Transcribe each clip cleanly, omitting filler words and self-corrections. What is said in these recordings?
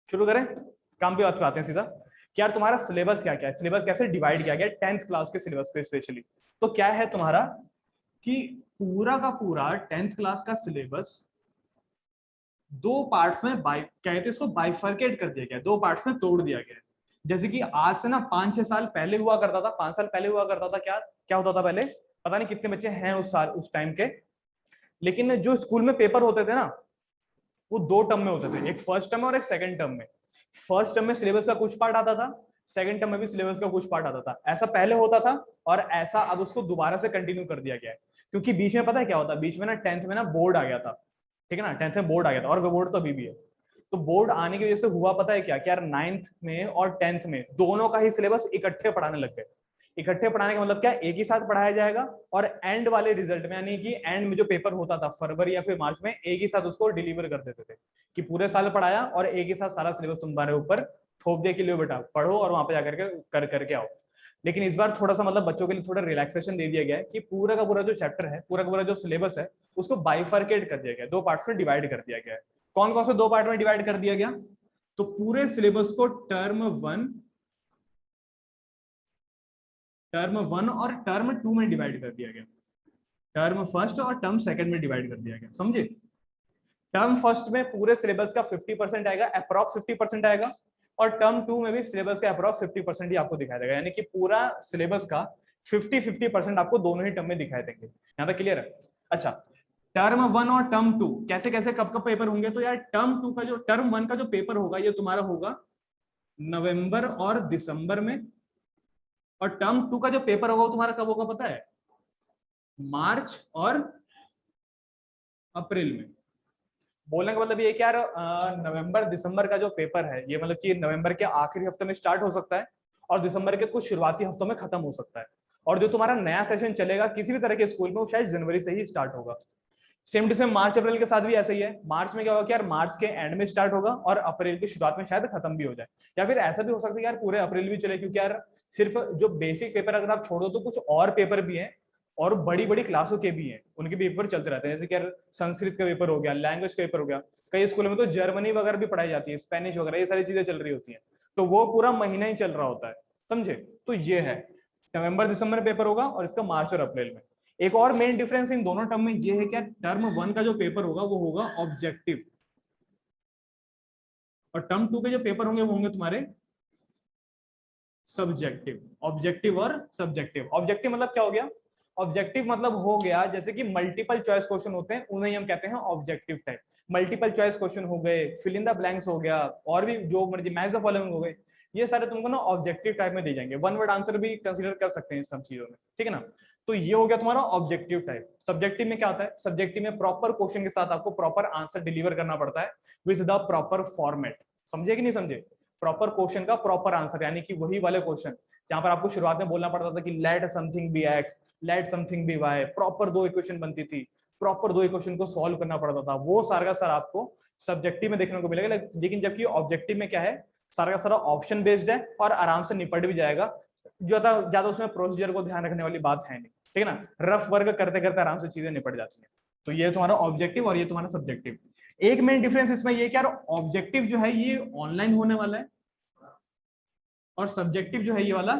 शुरू करें, काम पे बात पे आते हैं सीधा कि यार तुम्हारा सिलेबस क्या क्या है, सिलेबस कैसे डिवाइड किया गया 10th क्लास के सिलेबस पे स्पेशली। तो क्या है तुम्हारा कि पूरा का पूरा 10th क्लास का सिलेबस दो पार्ट्स में कहते हैं इसको बाइफर्केट कर दिया गया, दो पार्ट्स में तोड़ दिया गया। जैसे कि आज से ना 5-6 साल पहले हुआ करता था, 5 साल पहले हुआ करता था, क्या क्या होता था पहले, पता नहीं कितने बच्चे हैं उस साल उस टाइम के, लेकिन जो स्कूल में पेपर होते थे ना वो दो टर्म में होते थे, एक फर्स्ट टर्म में और एक सेकंड टर्म में। फर्स्ट टर्म में सिलेबस का कुछ पार्ट आता था, सेकंड टर्म में भी सिलेबस का कुछ पार्ट आता था, ऐसा पहले होता था और ऐसा अब उसको दोबारा से कंटिन्यू कर दिया गया है। क्योंकि बीच में पता है क्या होता है, बीच में ना 10th में ना बोर्ड आ गया था, ठीक है ना, 10th में बोर्ड आ गया था और वो बोर्ड तो अभी भी है। तो बोर्ड आने की वजह से हुआ पता है क्या, कि यार 9th में और 10th में दोनों का ही सिलेबस इकट्ठे पढ़ाने लग गए। इकट्ठे पढ़ाने का मतलब क्या, एक ही साथ पढ़ाया जाएगा और एंड वाले रिजल्ट में यानी कि एंड में जो पेपर होता था फरवरी या फिर मार्च में, एक ही साथ उसको डिलीवर कर देते थे कि पूरे साल पढ़ाया और एक ही साथ सारा सिलेबस तुम्हारे ऊपर थोप दिया कि लो बेटा पढ़ो और वहां पे जाकर के कर करके आओ। लेकिन इस बार थोड़ा सा मतलब बच्चों के लिए थोड़ा रिलैक्सेशन दे दिया गया है कि पूरा का पूरा जो चैप्टर है, पूरा का पूरा जो सिलेबस है उसको बाइफर्केट कर दिया गया, दो पार्ट्स में डिवाइड कर दिया गया है। कौन कौन से दो पार्ट में डिवाइड कर दिया गया, तो पूरे सिलेबस को टर्म वन और टर्म टू में डिवाइड कर दिया गया, टर्म फर्स्ट और टर्म सेकंड में डिवाइड कर दिया गया, समझे। टर्म फर्स्ट में पूरे सिलेबस का 50% आएगा, अप्रॉक्स 50% आएगा, और टर्म टू में भी सिलेबस का अप्रॉक्स 50% ही आपको दिखाई देगा, यानी कि पूरा सिलेबस का 50-50% आपको दोनों ही टर्म में दिखाई देंगे। यहाँ तक क्लियर है। अच्छा, टर्म वन और टर्म टू कैसे कैसे कब कब पेपर होंगे, तो यार टर्म वन का जो पेपर होगा ये तुम्हारा होगा नवंबर और दिसंबर में, और टर्म टू का जो पेपर होगा वो तुम्हारा कब होगा पता है, मार्च और अप्रैल में। बोलने का मतलब ये क्या, नवंबर दिसंबर का जो पेपर है ये मतलब कि नवंबर के आखिरी हफ्ते में स्टार्ट हो सकता है और दिसंबर के कुछ शुरुआती हफ्तों में खत्म हो सकता है। और जो तुम्हारा नया सेशन चलेगा किसी भी तरह के स्कूल में वो शायद जनवरी से ही स्टार्ट होगा। सेम टू सेम मार्च अप्रैल के साथ भी ऐसा ही है। मार्च में क्या होगा कि यार मार्च के एंड में स्टार्ट होगा और अप्रैल की शुरुआत में शायद खत्म भी हो जाए, या फिर ऐसा भी हो सकता है यार पूरे अप्रैल भी चले, क्योंकि यार सिर्फ जो बेसिक पेपर अगर आप छोड़ो तो कुछ और पेपर भी हैं और बड़ी बड़ी क्लासों के भी हैं, उनके भी पेपर चलते रहते हैं। जैसे कि यार संस्कृत का पेपर हो गया, लैंग्वेज का पेपर हो गया, कई स्कूलों में तो जर्मनी वगैरह भी पढ़ाई जाती है, स्पेनिश वगैरह, ये सारी चीजें चल रही होती हैं, तो वो पूरा महीना ही चल रहा होता है, समझे। तो ये है नवंबर दिसंबर में पेपर होगा और इसका मार्च और अप्रैल में। एक और मेन डिफरेंस इन दोनों टर्म में ये है कि टर्म वन का जो पेपर होगा वो होगा ऑब्जेक्टिव, और टर्म टू के जो पेपर होंगे वो होंगे तुम्हारे सब्जेक्टिव। ऑब्जेक्टिव और सब्जेक्टिव, ऑब्जेक्टिव मतलब क्या हो गया, ऑब्जेक्टिव मतलब हो गया जैसे कि मल्टीपल चॉइस क्वेश्चन होते हैं उन्हें हम कहते हैं objective type. Multiple choice question हो गए, फिल इन द ब्लैंक्स हो गया, और भी जो मर्जी मैच द फॉलोइंग हो गए, ये सारे तुमको ना ऑब्जेक्टिव टाइप में दे जाएंगे। वन वर्ड आंसर भी कंसीडर कर सकते हैं सब चीजों में, ठीक है ना। तो ये हो गया तुम्हारा ऑब्जेक्टिव टाइप। सब्जेक्टिव में क्या होता है, सब्जेक्टिव में प्रॉपर क्वेश्चन के साथ आपको प्रॉपर आंसर डिलीवर करना पड़ता है विद द प्रॉपर फॉर्मेट, समझे कि नहीं समझे। प्रॉपर क्वेश्चन का प्रॉपर आंसर, यानी कि वही वाले क्वेश्चन जहां पर आपको शुरुआत में बोलना पड़ता था कि let something be X, let something be Y, proper दो इक्वेशन बनती थी, प्रॉपर दो इक्वेशन को सॉल्व करना पड़ता था, वो सारा का सारा आपको सब्जेक्टिव में देखने को मिलेगा। लेकिन जबकि ऑब्जेक्टिव में क्या है, सारा का सारा ऑप्शन बेस्ड है और आराम से निपट भी जाएगा, ज्यादा उसमें प्रोसीजर को ध्यान रखने वाली बात है नहीं, ठीक है ना। रफ वर्क करते करते आराम से चीजें निपट जाती हैं। तो ये तुम्हारा ऑब्जेक्टिव और ये तुम्हारा सब्जेक्टिव। एक मेन डिफरेंस इसमें ये क्या, ऑब्जेक्टिव जो है ये ऑनलाइन होने वाला है और सब्जेक्टिव जो है ये वाला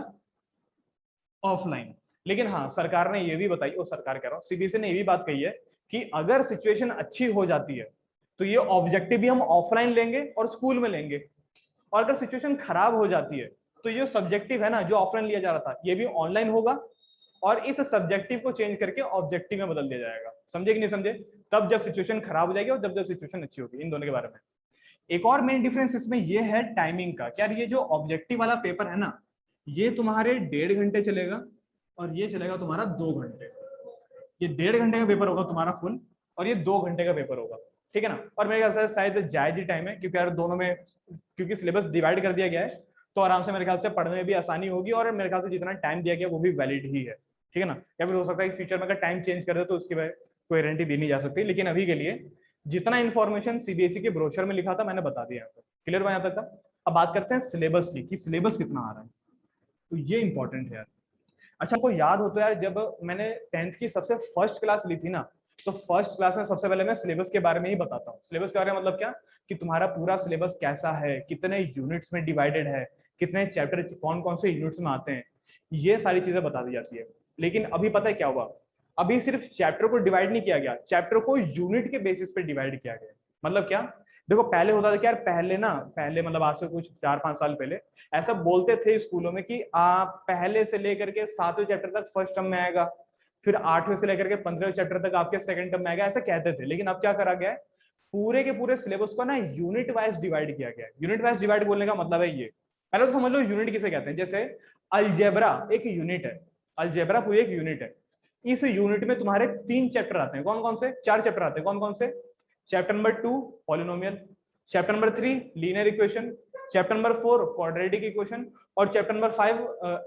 ऑफलाइन। लेकिन हाँ, सरकार ने ये भी बताई, वो सरकार कह रहा हूँ सीबीएसई ने ये भी बात कही है कि अगर सिचुएशन अच्छी हो जाती है तो ये ऑब्जेक्टिव भी हम ऑफलाइन लेंगे और स्कूल में लेंगे, और अगर सिचुएशन खराब हो जाती है तो ये सब्जेक्टिव है ना जो ऑफलाइन लिया जा रहा था ये भी ऑनलाइन होगा, और इस सब्जेक्टिव को चेंज करके ऑब्जेक्टिव में बदल दिया जाएगा, समझे कि नहीं समझे। तब जब सिचुएशन खराब हो जाएगी और जब सिचुएशन अच्छी होगी, इन दोनों के बारे में। एक और मेन डिफरेंस इसमें ये है टाइमिंग का। क्या ये जो ऑब्जेक्टिव वाला पेपर है ना ये तुम्हारे 1.5 घंटे चलेगा और ये चलेगा तुम्हारा 2 घंटे। ये 1.5 घंटे का पेपर होगा तुम्हारा फुल और ये 2 घंटे का पेपर होगा, ठीक है ना। और मेरे ख्याल से शायद जायज ही टाइम है, क्योंकि यार दोनों में क्योंकि सिलेबस डिवाइड कर दिया गया है तो आराम से मेरे ख्याल से पढ़ने में भी आसानी होगी, और मेरे ख्याल से जितना टाइम दिया गया वो भी वैलिड ही है, ठीक है ना। या फिर हो सकता है कि फ्यूचर में अगर टाइम चेंज कर दे तो उसकी कोई गारंटी दी नहीं जा सकती, लेकिन अभी के लिए जितना इन्फॉर्मेशन सीबीएसई के ब्रोशर में लिखा था मैंने बता दिया। क्लियर हुआ यहाँ तक का। अब बात करते हैं सिलेबस की कि सिलेबस कितना आ रहा है, तो ये इंपॉर्टेंट है यार। अच्छा, आपको याद हो तो यार जब मैंने 10th की सबसे फर्स्ट क्लास ली थी ना तो फर्स्ट क्लास में सबसे पहले मैं सिलेबस के बारे में ही बताता हूँ। सिलेबस के बारे में मतलब क्या, कि तुम्हारा पूरा सिलेबस कैसा है, कितने यूनिट्स में डिवाइडेड है, कितने चैप्टर कौन कौन से यूनिट्स में आते हैं, ये सारी चीजें बता दी जाती है। लेकिन अभी पता है क्या हुआ, अभी सिर्फ चैप्टर को डिवाइड नहीं किया गया, चैप्टर को यूनिट के बेसिस पे डिवाइड किया गया। मतलब क्या, देखो पहले होता था कि यार पहले मतलब आज से कुछ 4-5 साल पहले ऐसा बोलते थे स्कूलों में कि आप पहले से लेकर के 7वें चैप्टर तक फर्स्ट टर्म में आएगा, फिर 8वें से लेकर के 15वें चैप्टर तक आपके सेकंड टर्म में आएगा, ऐसा कहते थे। लेकिन अब क्या करा गया है, पूरे के पूरे सिलेबस को ना यूनिट वाइज डिवाइड किया गया है। यूनिट वाइज डिवाइड बोलने का मतलब है ये, पहले तो समझ लो यूनिट किसे कहते हैं। जैसे अलजेब्रा एक यूनिट है, अलजेब्रा पूरी एक यूनिट है। इस यूनिट में तुम्हारे 3 चैप्टर आते हैं, कौन कौन से, 4 चैप्टर आते हैं, कौन कौन से, chapter number 2 polynomial, chapter number 3 linear equation, chapter number 4 quadratic equation, और चैप्टर नंबर 5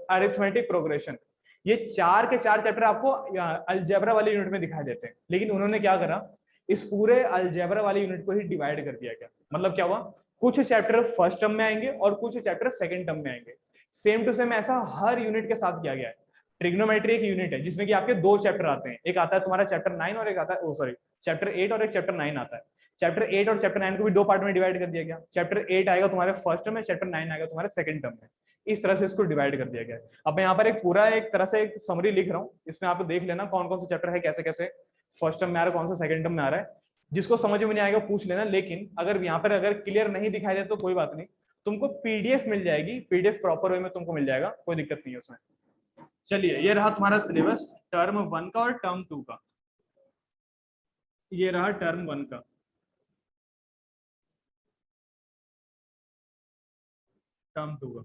अरिथमेटिक प्रोग्रेशन। ये 4 के 4 चैप्टर आपको अलजेब्रा वाले यूनिट में दिखाई देते हैं। लेकिन उन्होंने क्या करा, इस पूरे अलजेब्रा वाले यूनिट को ही डिवाइड कर दिया गया। मतलब क्या हुआ, कुछ चैप्टर फर्स्ट टर्म में आएंगे और कुछ चैप्टर सेकंड टर्म में आएंगे। सेम टू सेम ऐसा हर यूनिट के साथ किया गया है। ट्रिग्नोमेट्री एक यूनिट है जिसमें कि आपके 2 चैप्टर आते हैं, एक आता है तुम्हारा चैप्टर 9 और एक आता है चैप्टर 8 और एक चैप्टर 9 आता है। चैप्टर 8 और चैप्टर 9 को भी 2 पार्ट में डिवाइड कर दिया गया। चैप्टर 8 आएगा तुम्हारे फर्स्ट टर्म में, चैप्टर 9 आएगा तुम्हारे सेकंड टर्म में। इस तरह से इसको डिवाइड कर दिया गया है। अब मैं यहाँ पर एक पूरा एक तरह से एक समरी लिख रहा हूँ, इसमें आप देख लेना कौन कौन से चैप्टर है, कैसे कैसे फर्स्ट टर्म में आ रहा है, कौन सा सेकंड टर्म में आ रहा है। जिसको समझ में नहीं आएगा पूछ लेना। लेकिन अगर यहाँ पर अगर क्लियर नहीं दिखाई दे तो कोई बात नहीं, तुमको पीडीएफ मिल जाएगी, पीडीएफ प्रॉपर वे में तुमको मिल जाएगा, कोई दिक्कत नहीं है उसमें। चलिए ये रहा तुम्हारा सिलेबस टर्म 1 का और टर्म 2 का। ये रहा टर्म 1 का, टर्म 2 का।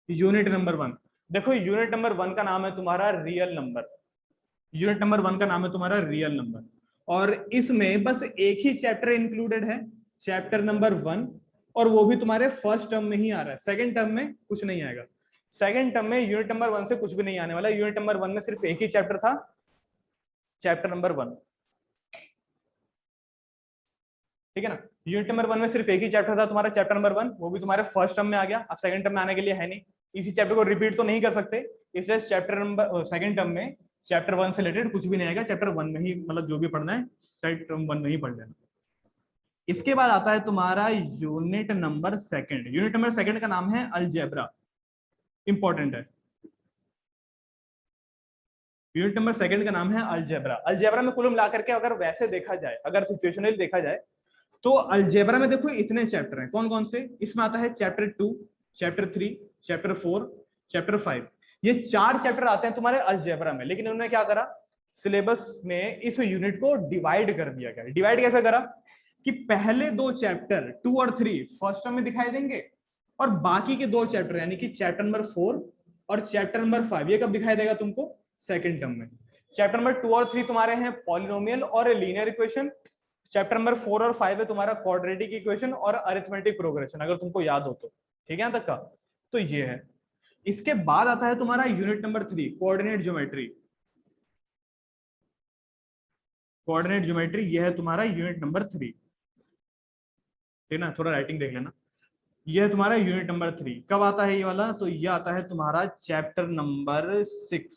यूनिट नंबर 1, देखो यूनिट नंबर 1 का नाम है तुम्हारा रियल नंबर। यूनिट नंबर 1 का नाम है तुम्हारा रियल नंबर, और इसमें बस एक ही चैप्टर इंक्लूडेड है, चैप्टर नंबर 1, और वो भी तुम्हारे फर्स्ट टर्म में ही आ रहा है, सेकंड टर्म में कुछ नहीं आएगा। सेकंड टर्म में यूनिट नंबर 1 से कुछ भी नहीं आने वाला। यूनिट नंबर 1 में सिर्फ एक ही चैप्टर था, चैप्टर नंबर 1, ठीक है ना। यूनिट नंबर 1 में सिर्फ एक ही चैप्टर था तुम्हारा, चैप्टर नंबर 1, वो भी तुम्हारे फर्स्ट टर्म में आ गया। अब सेकंड टर्म में आने के लिए है नहीं, इसी चैप्टर को रिपीट तो नहीं कर सकते, इसलिए चैप्टर नंबर सेकंड टर्म में चैप्टर 1 से रिलेटेड कुछ भी नहीं आएगा। चैप्टर 1 में ही मतलब जो भी पढ़ना है चैप्टर 1 में ही पढ़ लेना। इसके बाद आता है तुम्हारा यूनिट नंबर 2। यूनिट नंबर 2 का नाम है अलजेब्रा, इंपॉर्टेंट है। यूनिट नंबर 2 का नाम है अलजेब्रा। अलजेब्रा में कुल मिलाकर के अगर वैसे देखा जाए, अगर सिचुएशनली देखा जाए, तो अलजेब्रा में देखो इतने चैप्टर हैं, कौन कौन से, इसमें आता है चैप्टर 2, चैप्टर 3, चैप्टर 4, चैप्टर 5। ये 4 चैप्टर आते हैं तुम्हारे अलजेब्रा में। लेकिन उन्होंने क्या करा, सिलेबस में इस यूनिट को डिवाइड कर दिया गया। डिवाइड कैसे करा, कि पहले 2 चैप्टर 2 और 3 फर्स्ट टर्म में दिखाई देंगे, और बाकी के 2 चैप्टर यानी कि चैप्टर नंबर 4 और चैप्टर नंबर 5 ये कब दिखाई देगा तुमको, सेकंड टर्म में। चैप्टर नंबर 2 और 3 तुम्हारे हैं पॉलिनोमियल और लीनियर इक्वेशन। चैप्टर नंबर 4 और 5 है तुम्हारा क्वाड्रेटिक इक्वेशन और अरिथमेटिक प्रोग्रेशन, अगर तुमको याद हो तो, ठीक है यहाँ तक का। तो ये है। इसके बाद आता है तुम्हारा unit number 3 coordinate geometry. Coordinate geometry ये है तुम्हारा यूनिट नंबर 3, ठीक ना, थोड़ा राइटिंग देख लेना। ये है तुम्हारा यूनिट नंबर 3। कब आता है ये वाला, तो ये आता है तुम्हारा chapter number 6,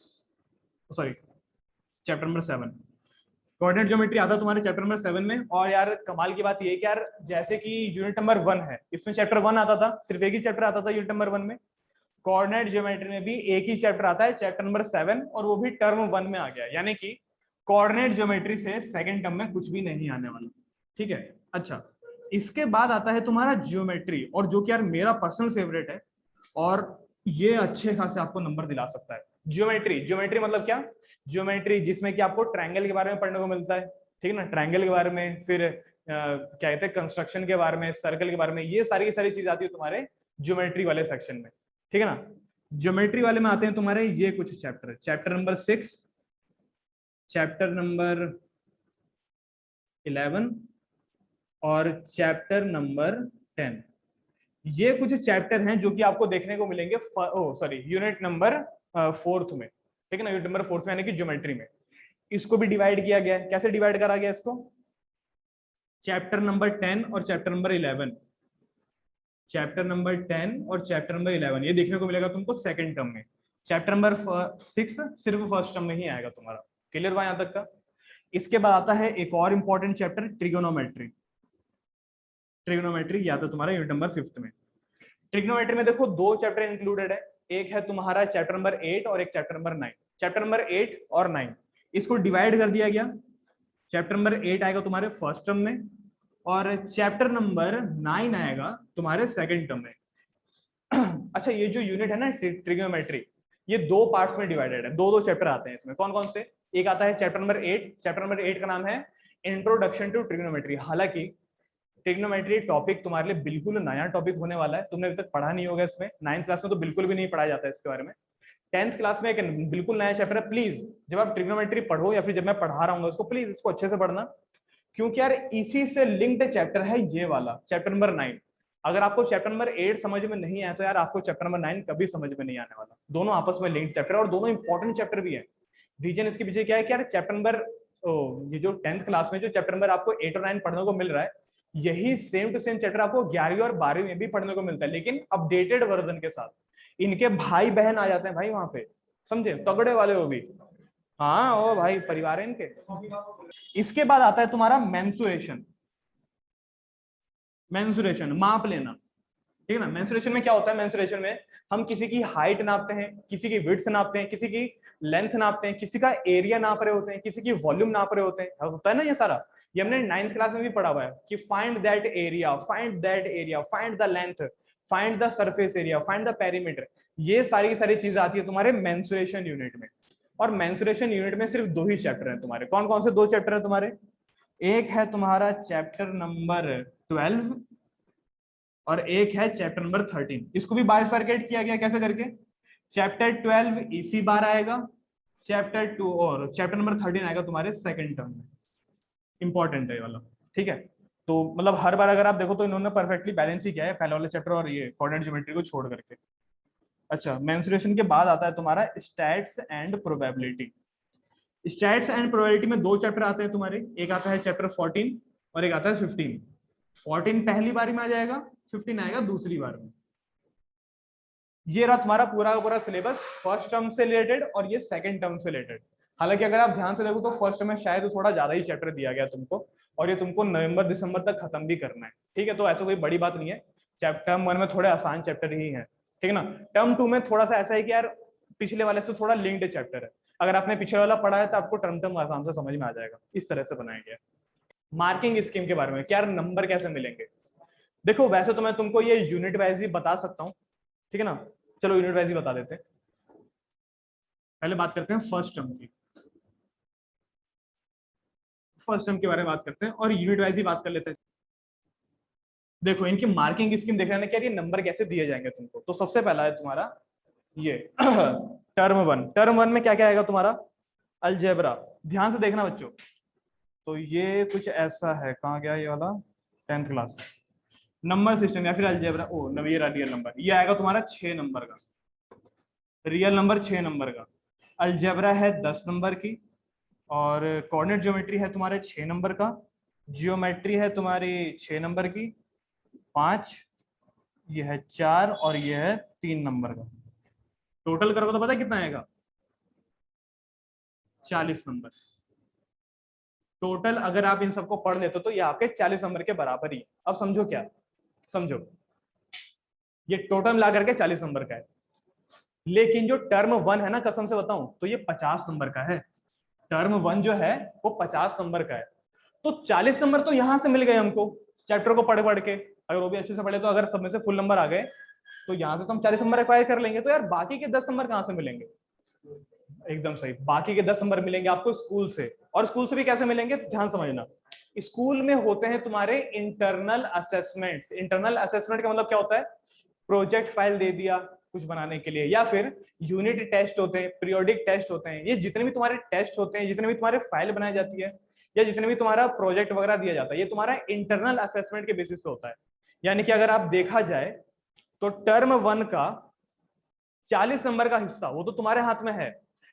sorry chapter number 7। Coordinate geometry आता है तुम्हारे चैप्टर नंबर 7 में। और यार कमाल की बात ये है कि यार जैसे कि यूनिट नंबर 1 है, इसमें चैप्टर 1 आता था, सिर्फ एक ही चैप्टर आता था यूनिट नंबर 1 में। कोऑर्डिनेट ज्योमेट्री में भी एक ही चैप्टर आता है, चैप्टर नंबर 7, और वो भी टर्म 1 में आ गया। यानी कि कोऑर्डिनेट ज्योमेट्री से सेकंड टर्म में कुछ भी नहीं आने वाला, ठीक है। अच्छा, इसके बाद आता है तुम्हारा ज्योमेट्री, और जो कि यार मेरा पर्सनल फेवरेट है, और ये अच्छे खासे आपको नंबर दिला सकता है। ज्योमेट्री, ज्योमेट्री मतलब क्या, ज्योमेट्री जिसमें कि आपको ट्रायंगल के बारे में पढ़ने को मिलता है, ठीक है ना, ट्रायंगल के बारे में, फिर क्या कहते हैं कंस्ट्रक्शन के बारे में, सर्कल के बारे में, ये सारी की सारी चीज आती है तुम्हारे ज्योमेट्री वाले सेक्शन में, ठीक है ना। ज्योमेट्री वाले में आते हैं तुम्हारे ये कुछ chapter, chapter number 6, chapter number 11 और चैप्टर नंबर 10। ये कुछ चैप्टर हैं जो कि आपको देखने को मिलेंगे यूनिट नंबर 4 में, ठीक है ना, यूनिट नंबर 4 में यानी कि ज्योमेट्री में। इसको भी डिवाइड किया गया है। कैसे डिवाइड करा गया इसको, चैप्टर नंबर 10 और चैप्टर नंबर 11 चैप्टर नंबर 10 और चैप्टर नंबर 11 ये देखने को मिलेगा तुमको सेकंड टर्म में। चैप्टर नंबर 6 सिर्फ फर्स्ट टर्म में ही आएगा तुम्हारा। क्लियर हुआ यहाँ तक का? इसके बाद आता है एक और इंपॉर्टेंट चैप्टर, ट्रिगोनोमेट्री। ट्रिगोनोमेट्री या तो तुम्हारा यूनिट नंबर 5 में। ट्रिग्नोमेट्री में देखो दो चैप्टर इंक्लूडेड है, एक है तुम्हारा चैप्टर नंबर 8 और एक चैप्टर नंबर 9। चैप्टर नंबर 8 और 9 इसको डिवाइड कर दिया गया। चैप्टर नंबर 8 आएगा तुम्हारे फर्स्ट टर्म में और चैप्टर नंबर 9 आएगा तुम्हारे सेकंड टर्म में। अच्छा, ये जो यूनिट है ना ट्रिग्नोमेट्री, ये दो पार्ट्स में डिवाइडेड है, दो दो चैप्टर आते हैं इसमें। कौन कौन से? एक आता है चैप्टर नंबर 8। चैप्टर नंबर 8 का नाम है इंट्रोडक्शन टू ट्रिग्नोमेट्री। हालांकि ट्रिग्नोमेट्री टॉपिक तुम्हारे लिए बिल्कुल नया टॉपिक होने वाला है, तुमने अभी तक पढ़ा नहीं होगा इसमें। 9th क्लास में तो बिल्कुल भी नहीं पढ़ाया जाता है इसके बारे में। 10th क्लास में एक बिल्कुल नया चैप्टर है। प्लीज जब आप ट्रिग्नोमेट्री पढ़ो या फिर जब मैं पढ़ा रहा हूँ उसको, प्लीज इसको अच्छे से पढ़ना, क्योंकि यार इसी से लिंक्ड चैप्टर है ये वाला चैप्टर नंबर 9। अगर आपको चैप्टर नंबर 8 समझ में नहीं आया तो यार आपको चैप्टर नंबर 9 कभी समझ में नहीं आने वाला। दोनों आपस में लिंक्ड चैप्टर और दोनों इंपॉर्टेंट चैप्टर भी है। रीजन इसके पीछे क्या है कि यार चैप्टर नंबर ये जो 10th क्लास में जो चैप्टर नंबर आपको 8 और 9 पढ़ने को मिल रहा है, यही सेम टू सेम चैप्टर आपको 11वीं और 12वीं में भी पढ़ने को मिलता है, लेकिन अपडेटेड वर्जन के साथ। इनके भाई बहन आ जाते हैं भाई वहां पे, समझे, तगड़े वाले वो भी। हाँ ओ भाई, परिवार है इनके। इसके बाद आता है तुम्हारा मेंसुरेशन। मेंसुरेशन माप लेना, ठीक है ना। मेंसुरेशन में क्या होता है? मेंसुरेशन में हम किसी की हाइट नापते हैं, किसी की विड्थ नापते हैं, किसी की लेंथ नापते हैं, किसी का एरिया नाप रहे होते हैं, किसी की वॉल्यूम नाप रहे होते हैं, होता है ना ये सारा। ये हमने 9th क्लास में भी पढ़ा हुआ है कि find that area, find that area, find the length, find the surface area, find the perimeter. ये सारी की सारी चीजें आती है तुम्हारे मेंसुरेशन यूनिट में। और मेंसुरेशन यूनिट में सिर्फ 2 ही चैप्टर हैं तुम्हारे। कौन कौन से 2 चैप्टर हैं तुम्हारे? एक है तुम्हारा चैप्टर नंबर 12 और एक है चैप्टर नंबर 13। इसको भी बाइफरकेट किया गया, कैसे करके? चैप्टर 12 इसी बार आएगा, चैप्टर 2 और चैप्टर नंबर 13 आएगा तुम्हारे सेकंड टर्म में। इंपॉर्टेंट है ये वाला, ठीक है। तो मतलब हर बार अगर आप देखो तो इन्होंने परफेक्टली बैलेंस ही किया है, पहले वाले चैप्टर और ये कोऑर्डिनेट ज्योमेट्री को छोड़ करके। अच्छा, मेंसुरेशन के बाद आता है तुम्हारा stats and probability. Stats and probability में 2 चैप्टर आते हैं तुम्हारे, एक आता है चैप्टर 14 और एक आता है 15। 14 पहली बारी में आ जाएगा, 15 आएगा दूसरी बार में। ये रहा तुम्हारा पूरा का पूरा सिलेबस फर्स्ट टर्म से रिलेटेड और ये सेकंड टर्म से रिलेटेड। हालांकि अगर आप ध्यान से देखो तो फर्स्ट टर्म में शायद थोड़ा ज्यादा ही चैप्टर दिया गया तुमको, और ये तुमको नवंबर दिसंबर तक खत्म भी करना है, ठीक है। तो ऐसा कोई बड़ी बात नहीं है। टर्म 1 में थोड़े आसान चैप्टर ही है, ठीक है ना। टर्म 2 में थोड़ा सा ऐसा है कि यार पिछले वाले से थोड़ा लिंक्ड चैप्टर है। अगर आपने पिछले वाला पढ़ा है तो आपको टर्म टर्म आराम से समझ में आ जाएगा। इस तरह से बनाया गया। मार्किंग स्कीम के बारे में, क्या नंबर कैसे मिलेंगे? देखो वैसे तो मैं तुमको ये यूनिट वाइज ही बता सकता हूँ, ठीक है ना। चलो यूनिट वाइज ही बता देते हैं। पहले बात करते हैं फर्स्ट टर्म की। फर्स्ट टर्म के बारे में बात करते हैं और यूनिट वाइज ही बात कर लेते हैं। देखो इनकी मार्किंग स्कीम देख रहे हैं क्या, ये नंबर कैसे दिए जाएंगे तुमको। तो सबसे पहला है तुम्हारा ये टर्म 1। टर्म 1 में क्या क्या आएगा तुम्हारा? अलजेब्रा। ध्यान से देखना बच्चों, तो ये कुछ ऐसा है, कहाँ गया ये वाला 10th क्लास। नंबर सिस्टम या फिर अलजेब्रा, ओ ये रियल नंबर, ये आएगा तुम्हारा 6 नंबर का। रियल नंबर 6 नंबर का। अलजेब्रा है 10 नंबर की, और कोऑर्डिनेट ज्योमेट्री है तुम्हारे 6 नंबर का। जियोमेट्री है तुम्हारी 6 नंबर की 5, ये है 4 और ये है 3 नंबर का। टोटल करोगे तो पता है कितना आएगा? 40 नंबर टोटल। अगर आप इन सबको पढ़ लेते तो ये आपके 40 नंबर के बराबर ही। अब समझो क्या, समझो ये टोटल मिला करके 40 नंबर का है, लेकिन जो टर्म 1 है ना, कसम से बताऊं तो ये 50 नंबर का है। टर्म 1 जो है वो 50 नंबर का है। तो 40 नंबर तो यहां से मिल गए हमको चैप्टर को पढ़ पढ़ के। अगर वो भी अच्छे से पढ़े तो अगर सब में से फुल नंबर आ गए तो यहाँ से तो हम 40 नंबर एक्वायर कर लेंगे। तो यार बाकी के 10 नंबर कहाँ से मिलेंगे? एकदम सही, बाकी के 10 नंबर मिलेंगे आपको स्कूल से। और स्कूल से भी कैसे मिलेंगे तो ध्यान समझना। स्कूल में होते हैं तुम्हारे इंटरनल असेसमेंट्स। इंटरनल असेसमेंट का मतलब क्या होता है? प्रोजेक्ट फाइल दे दिया कुछ बनाने के लिए, या फिर यूनिट टेस्ट होते हैं, पीरियोडिक टेस्ट होते हैं। ये जितने भी तुम्हारे टेस्ट होते हैं, जितने भी तुम्हारे फाइल बनाई जाती है, या जितने भी तुम्हारा प्रोजेक्ट वगैरह दिया जाता है, ये तुम्हारा इंटरनल असेसमेंट के बेसिस पे होता है। यानी कि अगर आप देखा जाए तो टर्म 1 का 40 नंबर का हिस्सा वो तो तुम्हारे हाथ में है,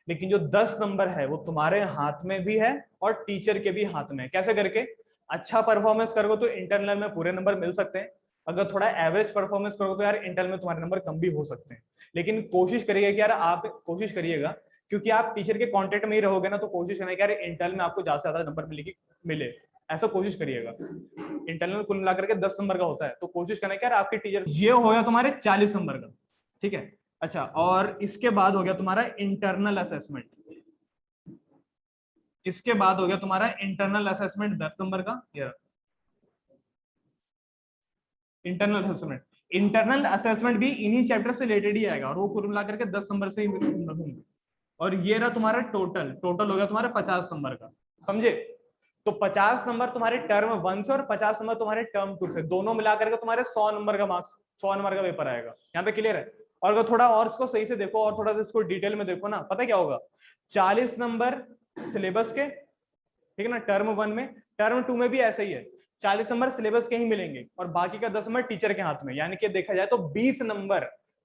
लेकिन जो 10 नंबर है वो तुम्हारे हाथ में भी है और टीचर के भी हाथ में। कैसे करके? अच्छा परफॉर्मेंस करोगे तो इंटरनल में पूरे नंबर मिल सकते हैं, अगर थोड़ा एवरेज परफॉर्मेंस करोगे तो यार इंटरनल में तुम्हारे नंबर कम भी हो सकते हैं, लेकिन कोशिश करिएगा कि यार आप कोशिश करिएगा, क्योंकि आप टीचर के कांटेक्ट में ही रहोगे ना, तो कोशिश करना कि यार इंटरनल में आपको ज्यादा से ज्यादा नंबर मिले, ऐसा कोशिश करिएगा। इंटरनल कुल मिलाकर के 10 नंबर का होता है, तो कोशिश करना कि यार आपके टीचर, ये हो गया तुम्हारे 40 नंबर का, ठीक है। अच्छा, और इसके बाद हो गया तुम्हारा इंटरनल असेसमेंट, इसके बाद हो गया तुम्हारा इंटरनल असेसमेंट 10 नंबर का। इंटरनल असेसमेंट, इंटरनल असेसमेंट भी इन्हीं चैप्टर से रिलेटेड ही आएगा, और वो कुल मिलाकर के 10 नंबर से ही होंगे। और ये रहा तुम्हारा टोटल, टोटल हो गया तुम्हारा 50 नंबर का, समझे। तो 50 नंबर तुम्हारे टर्म 1 से और 50 नंबर तुम्हारे टर्म 2 से, दोनों मिलाकर के तुम्हारे 100 नंबर का मार्क्स, 100 नंबर का पेपर आएगा। यहाँ पे क्लियर है। और अगर थोड़ा और इसको सही से देखो और थोड़ा सा इसको डिटेल में देखो ना, पता क्या होगा, 40 नंबर सिलेबस के, ठीक है ना, टर्म 1 में, टर्म 2 में भी ऐसा ही है, 40 नंबर सिलेबस के ही मिलेंगे और बाकी का 10 नंबर टीचर के हाथ में। यानी कि देखा जाए तो 20 नंबर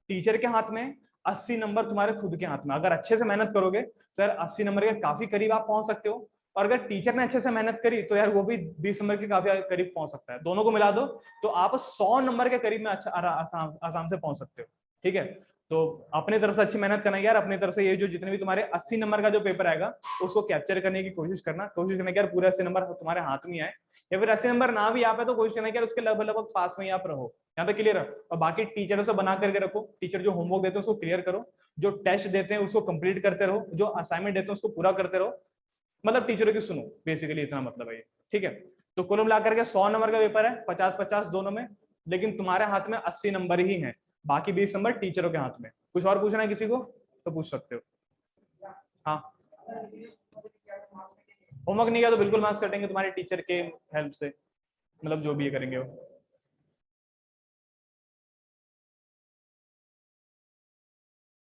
टीचर के हाथ में, 80 नंबर तुम्हारे खुद के हाथ में। अगर अच्छे से मेहनत करोगे तो यार 80 नंबर के काफी करीब आप पहुंच सकते हो, और अगर टीचर ने अच्छे से मेहनत करी तो यार वो भी 20 नंबर के काफी करीब पहुंच सकता है। दोनों को मिला दो तो आप 100 नंबर के करीब में अच्छा आसाम से पहुंच सकते हो, ठीक है। तो अपनी तरफ से अच्छी मेहनत करना यार, अपनी तरफ से ये जो जितने भी तुम्हारे 80 नंबर का जो पेपर आएगा उसको कैप्चर करने की कोशिश करना, कोशिश करना कि यार पूरे 80 नंबर तुम्हारे हाथ में आए, या फिर 80 नंबर ना भी आ पाए तो कोशिश करना कि यार उसके लगभग लगभग पास में ही आप रहो। यहाँ पे क्लियर है। और बाकी टीचरों से बना करके रखो, टीचर जो होमवर्क देते हैं उसको क्लियर करो, जो टेस्ट देते हैं उसको कंप्लीट करते रहो, जो असाइनमेंट देते हैं उसको पूरा करते रहो, मतलब टीचरों की सुनो, बेसिकली इतना मतलब है ये, ठीक है। तो कुल मिलाकर के 100 नंबर का पेपर है, 50-50 दोनों में, लेकिन तुम्हारे हाथ में 80 नंबर ही है, बाकी 20 नंबर टीचरों के हाथ में। कुछ और पूछना है किसी को तो पूछ सकते हो। हाँ, होमवर्क नहीं किया तो बिल्कुल मार्क्स कटेंगे तुम्हारे टीचर के हेल्प से, मतलब जो भी ये करेंगे वो।